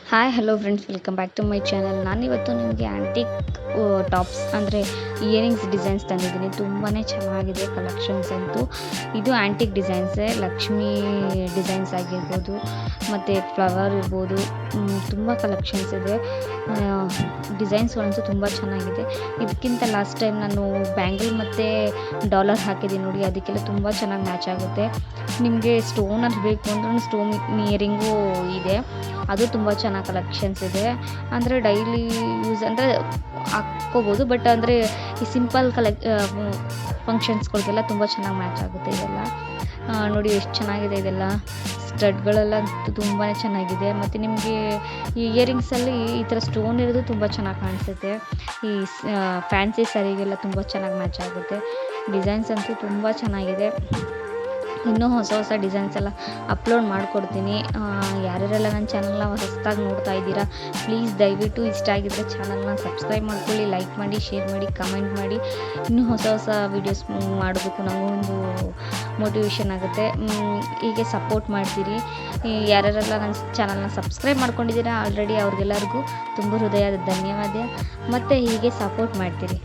Hi hello friends, welcome back to my channel. ನಾನಿವತ್ತು ನಿಮಗೆ antique tops ಅಂದರೆ earrings designs ತಂದಿದ್ದೀನಿ. ತುಂಬಾ ಚೆನ್ನಾಗಿದೆ ಕಲೆಕ್ಷನ್ಸ್ ಅಂತೂ. ಇದು ಆ್ಯಂಟಿಕ್ ಡಿಸೈನ್ಸೇ, ಲಕ್ಷ್ಮಿ ಡಿಸೈನ್ಸ್ ಆಗಿರ್ಬೋದು, ಮತ್ತು ಫ್ಲವರ್ ಇರ್ಬೋದು. ತುಂಬ ಕಲೆಕ್ಷನ್ಸ್ ಇದೆ. ಡಿಸೈನ್ಸ್ಗಳಂತೂ ತುಂಬ ಚೆನ್ನಾಗಿದೆ. ಇದಕ್ಕಿಂತ ಲಾಸ್ಟ್ ಟೈಮ್ ನಾನು ಬ್ಯಾಂಗಲ್ ಮತ್ತು ಡಾಲರ್ ಹಾಕಿದ್ದೀನಿ ನೋಡಿ, ಅದಕ್ಕೆಲ್ಲ ತುಂಬ ಚೆನ್ನಾಗಿ ಮ್ಯಾಚ್ ಆಗುತ್ತೆ. ನಿಮಗೆ ಸ್ಟೋನಲ್ಲಿ ಬೇಕು ಅಂದ್ರೆ ಸ್ಟೋನ್ ಇಯರಿಂಗು ಇದೆ, ಅದು ತುಂಬ ಚೆನ್ನಾಗಿ ಕಲೆಕ್ಷನ್ಸ್ ಇದೆ. ಅಂದರೆ ಡೈಲಿ ಯೂಸ್ ಅಂದರೆ ಹಾಕ್ಕೋಬೋದು, ಬಟ್ ಅಂದರೆ ಈ ಸಿಂಪಲ್ ಫಂಕ್ಷನ್ಸ್ಗಳಿಗೆಲ್ಲ ತುಂಬ ಚೆನ್ನಾಗಿ ಮ್ಯಾಚ್ ಆಗುತ್ತೆ ಇದೆಲ್ಲ. ನೋಡಿ ಎಷ್ಟು ಚೆನ್ನಾಗಿದೆ ಇದೆಲ್ಲ. ಸ್ಟಡ್ಗಳೆಲ್ಲ ತುಂಬಾ ಚೆನ್ನಾಗಿದೆ. ಮತ್ತು ನಿಮಗೆ ಈ ಇಯರಿಂಗ್ಸಲ್ಲಿ ಈ ಥರ ಸ್ಟೋನ್ ಇರೋದು ತುಂಬ ಚೆನ್ನಾಗಿ ಕಾಣಿಸುತ್ತೆ. ಈ ಫ್ಯಾನ್ಸಿ ಸ್ಯಾರಿಗೆಲ್ಲ ತುಂಬ ಚೆನ್ನಾಗಿ ಮ್ಯಾಚ್ ಆಗುತ್ತೆ. ಡಿಸೈನ್ಸ್ ಅಂತೂ ತುಂಬ ಚೆನ್ನಾಗಿದೆ. ಇನ್ನೂ ಹೊಸ ಹೊಸ ಡಿಸೈನ್ಸ್ ಎಲ್ಲ ಅಪ್ಲೋಡ್ ಮಾಡಿಕೊಡ್ತೀನಿ. ಯಾರ್ಯಾರೆಲ್ಲ ನನ್ನ ಚಾನಲ್ನ ಹೊಸದಾಗಿ ನೋಡ್ತಾ ಇದ್ದೀರಾ, ಪ್ಲೀಸ್ ದಯವಿಟ್ಟು ಇಷ್ಟ ಆಗಿದ್ದರೆ ಚಾನಲ್ನ ಸಬ್ಸ್ಕ್ರೈಬ್ ಮಾಡ್ಕೊಳ್ಳಿ, ಲೈಕ್ ಮಾಡಿ, ಶೇರ್ ಮಾಡಿ, ಕಮೆಂಟ್ ಮಾಡಿ. ಇನ್ನೂ ಹೊಸ ಹೊಸ ವೀಡಿಯೋಸ್ ಮಾಡಬೇಕು, ನಮಗೊಂದು ಮೋಟಿವೇಶನ್ ಆಗುತ್ತೆ. ಹೀಗೆ ಸಪೋರ್ಟ್ ಮಾಡ್ತೀರಿ. ಯಾರ್ಯಾರೆಲ್ಲ ನನ್ನ ಚಾನಲ್ನ ಸಬ್ಸ್ಕ್ರೈಬ್ ಮಾಡ್ಕೊಂಡಿದ್ದೀರಾ ಆಲ್ರೆಡಿ, ಅವ್ರಿಗೆಲ್ಲರಿಗೂ ತುಂಬ ಹೃದಯದ ಧನ್ಯವಾದ. ಮತ್ತು ಹೀಗೆ ಸಪೋರ್ಟ್ ಮಾಡ್ತೀರಿ.